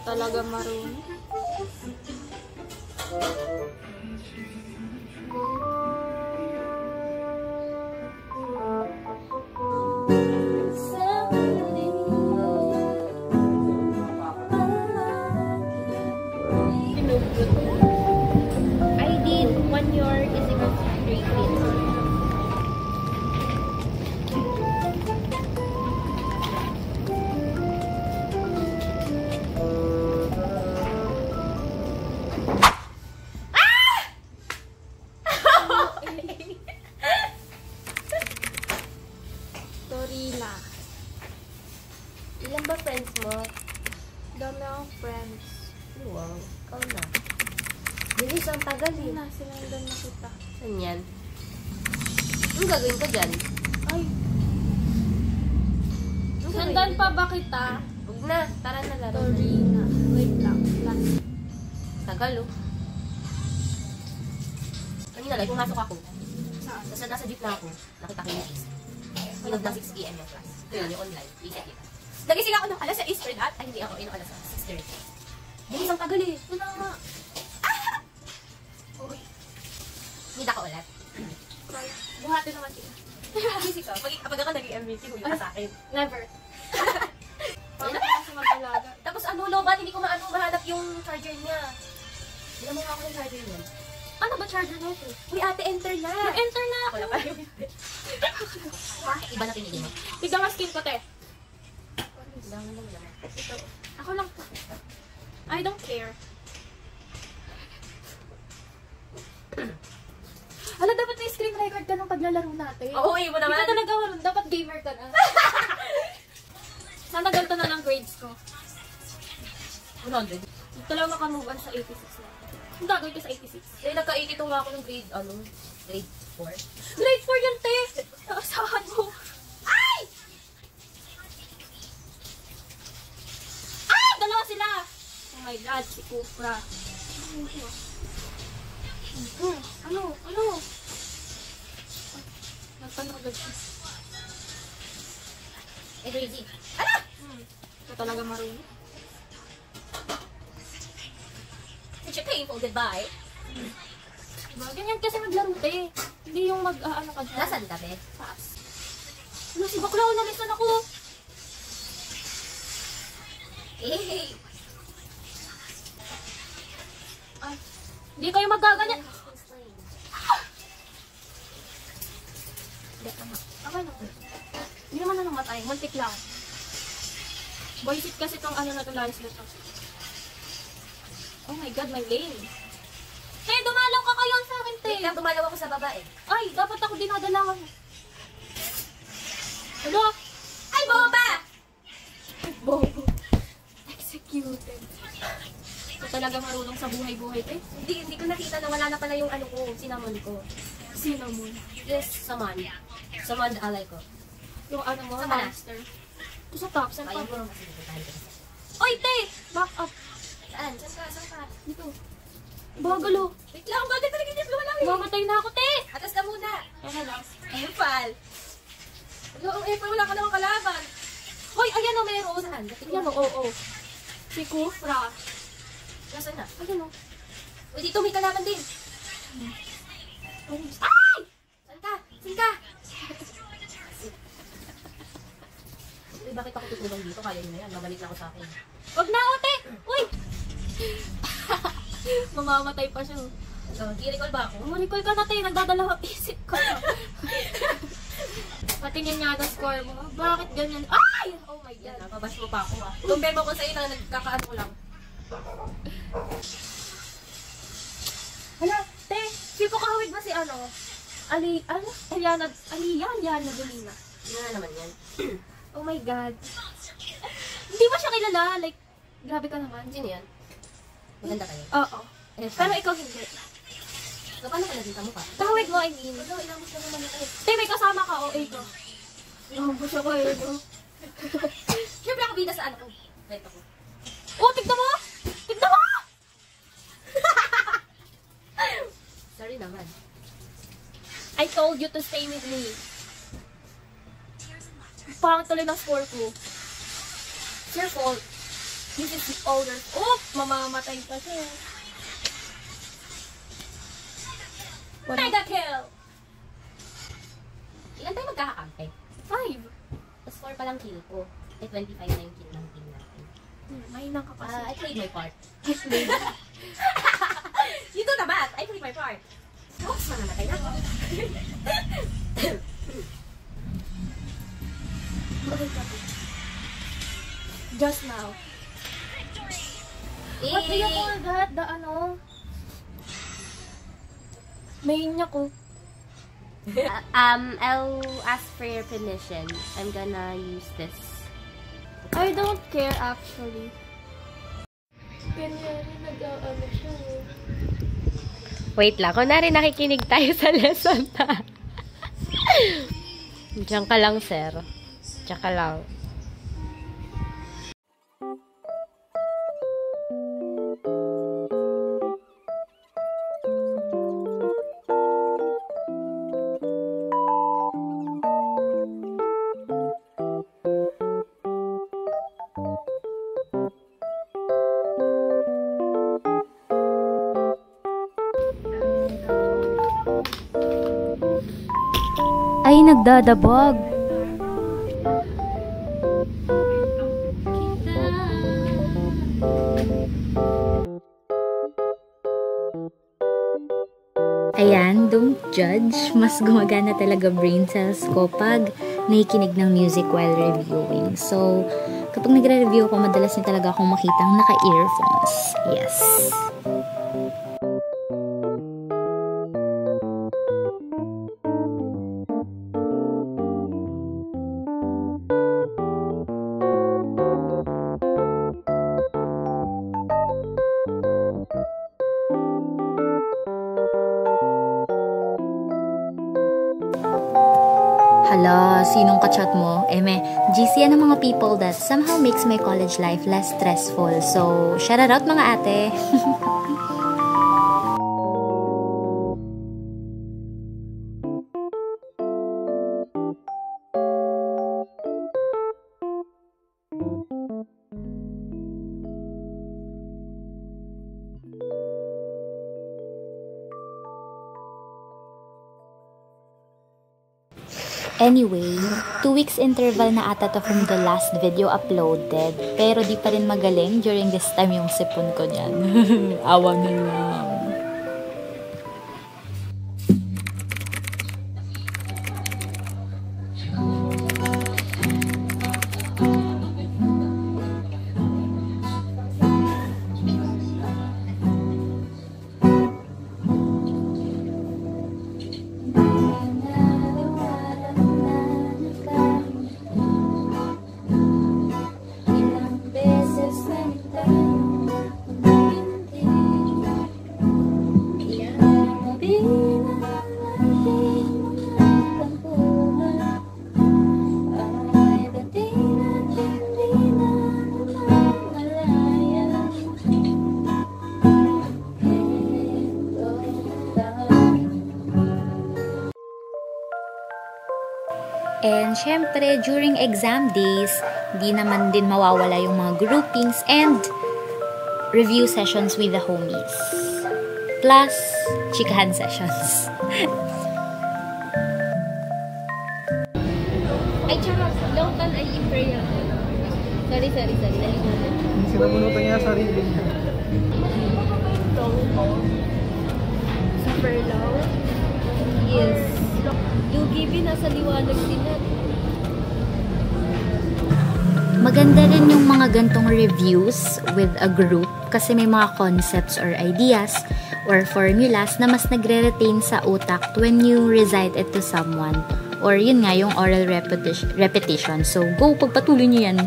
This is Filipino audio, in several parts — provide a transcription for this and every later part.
Talaga marunong. I did 1 year is equal to 3 feet. Torina. Ilan ba friends mo? Dami akong friends. Wow, ikaw na. Bilis, ang tagal eh. Na, sinundan na kita. Saan yan? Anong gagawin ko dyan? Ay, Anong sundan gagawin pa ko ba kita? dyan? Huwag na, tara na laro. Torina. Wait lang. Last. Tagal oh. Kanina lang, pumasok ako. Saan? Tapos nasa jeep na ako. Nakita ko yung is. Hinog ng 6 p.m. yung class. Ito yun, yung online. Ikat kita. Nagising ako ng alas 6 for that. Ay, hindi ako. Yung alas 6:30. Bilis, ang tagal eh. Wala nga. Uy. Nita ko ulit. Buhati naman kita. Busy ka. Pag ako naging MVP, huwag ka sa akin. Never. Paano ka kasi mag-alaga? Tapos ano, lobat, hindi ko mahanap yung charger niya. Hindi mo nga ako ng charger niya. Ano ba charger na ito? Uy, ate, enter na. Nag-enter na ako. Wala pa yung iba na pinili mo. Tignan nga skin ko, te. Langan lang naman. Ito. Ako lang to. I don't care. Hala, dapat may screen record ka nung paglalaro natin. Oo, mo naman. Hindi ka talaga marunong. Dapat gamer ka na. Sana ganito na lang grades ko. 100. Dito lang makamove on sa 86 na. Ang gagawin ko sa 86. Eh, nagka-82 nga ako ng grade, grade 4. Grade 4 yan, te! Nakasahan mo. Ay! Ay! Dalawa sila! Oh my God, si Kufra. Ano? Ano? Nagpanagad siya. Eh, crazy. Ano? Ito talaga marunong. Such a painful goodbye. Diba? Ganyan kasi maglaro, te. Hindi yung mag-ano ka dyan. Nasaan ka, be? Pass. Ano, si Baklaw, nalisan ako. Eh, Ay, hindi kayo magaganyan. Hindi, tama. Okay na. Hindi naman na namatay. Muntik lang. Boysit kasi itong ano na ito, lines na ito. Oh my God, my lane. Te, dumalaw ka kayo sa akin, te. wait lang, dumalaw ako sa baba eh. Ay, dapat ako dinadalawan. Hello? Ay, bomba! Bobo. Executed. Ito talaga marunong sa buhay-buhay, te. Hindi ko nakita na wala na pala yung ano ko, cinnamon ko. Cinnamon. Yes, saman. Saman alay ko. Yung ano mo, Saan na? monster. Ito sa top, saan pa Ayun ba? mo. Oy, te! Back up. Saan? Saan ka? Dito. Bagalo. Wait lang, bakit talaga niya lumalaw eh? Mamatay na ako, te! Atas ka muna. Okay lang. Epal. Ang Epal, wala ka namang kalaban. Hoy, ayan o, meron. Saan? Ayan o, oo. Si Kufra. Nasaan na? Ayan o. Uy, dito may kalaban din. Ay! Saan ka? Saan ka? Uy, bakit ako tutulong dito? Kaya nyo na yan. Mabalik na ako sa akin. Wag na ako, te! Uy! Mamamatay pa siya. So, i-recall ba ako? Recall ka na, te. Nagdadalawang isip ko. Patingin nga na score mo. Bakit ganyan? Ay! Oh my Yan, God. napabash mo pa ako ah. Compare mo ko sa iyo na nagkakaano ko lang. Hala, te! Feel ko kahawig ba si ano? Aliana Dolina. Sino na naman yan? Oh my God. Hindi ba siya kilala? Like, grabe ka naman. Sino yan? Maganda kayo. Oo. Pero ikaw hindi. So, paano ka naging kamukha? Kahawig mo, I mean. Wala, ilamos na naman ako. Te, may kasama ka, o ikaw. Ilamos ako, no? Siyempre ako bida sa ano ko. Wait ako. Oh, tignan mo! Tignan mo! Sorry naman. I told you to stay with me. Pangit tuloy ng score ko. It's your fault. This is the older. Oop! Mamamatay pa siya. Mega kill! Ilan tayo magkakakampi? 5. Tapos 4 pa lang kill ko. 25 na yung kill ng team natin. Mahinang ka kasi. I played my part. You do the math. I played my part. Oops, manamatay na ako. Just now. What do you call that? The ano? Main niya ko. I'll ask for your permission. I'm gonna use this. I don't care actually. Kanyari nag-ano siya. Wait lang. Kunwari nakikinig tayo sa lesson na. Diyan ka lang, sir. Diyan ka lang. Ay, nagdadabog. Ayan, don't judge. Mas gumagana talaga brain cells ko pag nakikinig ng music while reviewing. So, kapag nagre-review ako, madalas niyo talaga akong makitang naka-earphones. Yes. Hala, sinong kachat mo? GC yan ng mga people that somehow makes my college life less stressful. So, shout out mga ate. Anyway, 2 weeks interval na ata to from the last video uploaded. Pero di pa rin magaling during this time yung sipon ko niyan. Awa na lang. And syempre, during exam days, di naman din mawawala yung mga groupings and review sessions with the homies. Plus, chikahan sessions. Ay, charot. Longtan ay imperial. Sorry. Nalimutan. Sinabunutan niya sarili niya. Super low. Yes. Yugi, nasa liwanag sila. Maganda rin yung mga gantong reviews with a group kasi may mga concepts or ideas or formulas na mas nagre-retain sa utak when you recite it to someone. Or yun nga, yung oral repetition. So, go, pagpatuloy niyo yan.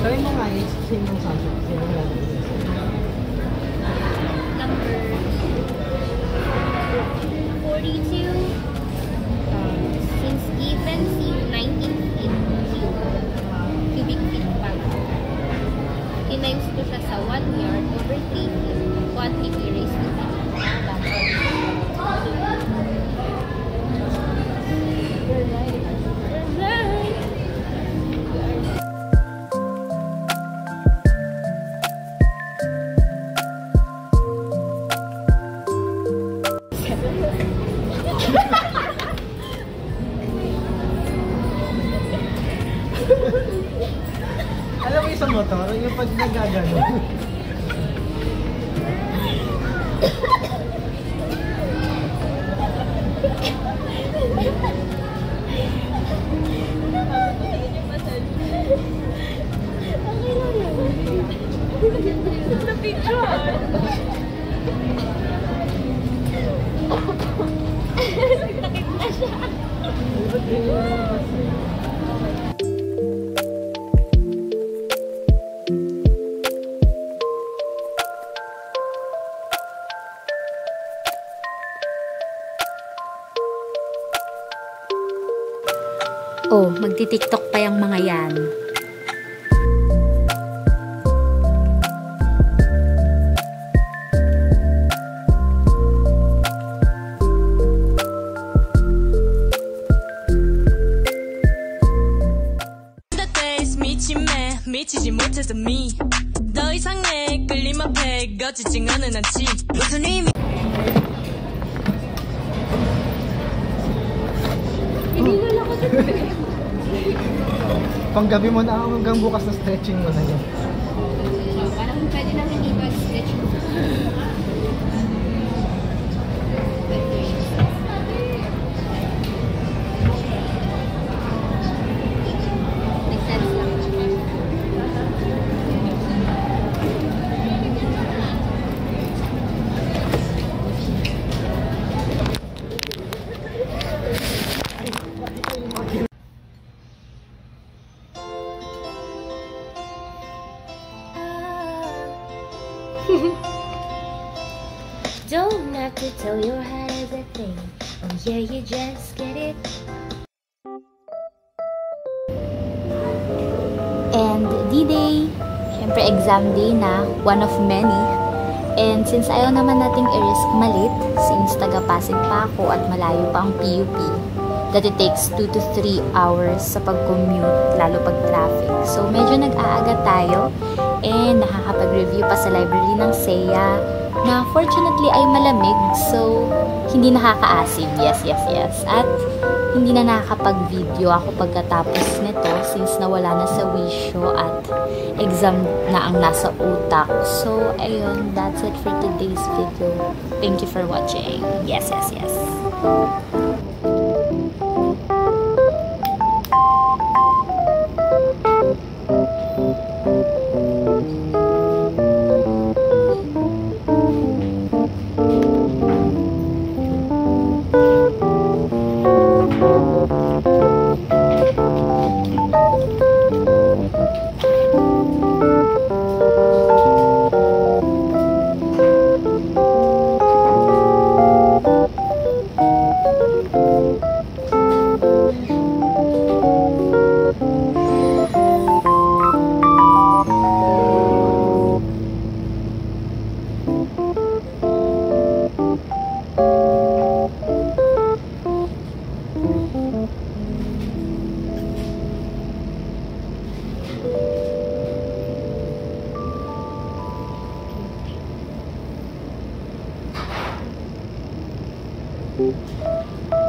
Try mo nga yung sinong subject. Sinong lagi. Number 42. Since even see 19 feet cubic feet pa. Tinimes ko siya sa 1 yard over 3 feet. 150 raised to 3. Alam mo yung sa motor, yung pag nagagano. Oh, magti-TikTok pa yung mga yan. 미치지 못해서 더 이상의 끌림 앞에 거치지는 않지 무슨 의미 Panggabi mo na hanggang bukas na stretching mo na yun. Parang pwede na hindi mag-stretch mo. Nag-sense lang. Don't have to tell your heart everything. Oh yeah, you just get it. And D-Day, syempre exam day na, one of many. And since ayaw naman nating i-risk malit, since taga-Pasig pa ako at malayo pa ang PUP, that it takes 2 to 3 hours sa pag-commute, lalo pag traffic. So medyo nag-aaga tayo and nakakapag-review pa sa library ng SEA na fortunately ay malamig, so hindi nakakaasim. Yes. At hindi na nakakapag-video ako pagkatapos nito since nawala na sa wisyo at exam na ang nasa utak. So ayun, that's it for today's video. Thank you for watching. Yes. Thank you.